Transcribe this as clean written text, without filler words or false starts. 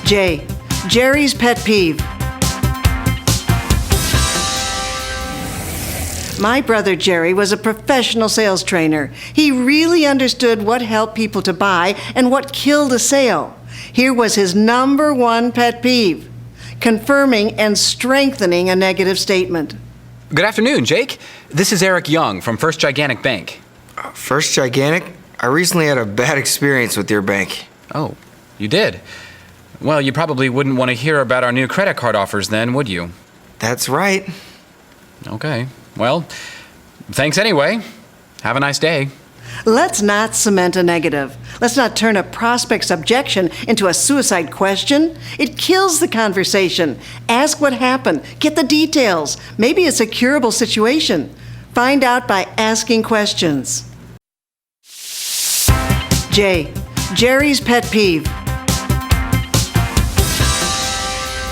J. Jerry's pet peeve. My brother Jerry was a professional sales trainer. He really understood what helped people to buy and what killed a sale. Here was his number one pet peeve: confirming and strengthening a negative statement. Good afternoon, Jake. This is Eric Young from First Gigantic Bank. First Gigantic? I recently had a bad experience with your bank. Oh, you did? Well, you probably wouldn't want to hear about our new credit card offers then, would you? That's right. Okay. Well, thanks anyway. Have a nice day. Let's not cement a negative. Let's not turn a prospect's objection into a suicide question. It kills the conversation. Ask what happened. Get the details. Maybe it's a curable situation. Find out by asking questions. J. Jerry's pet peeve.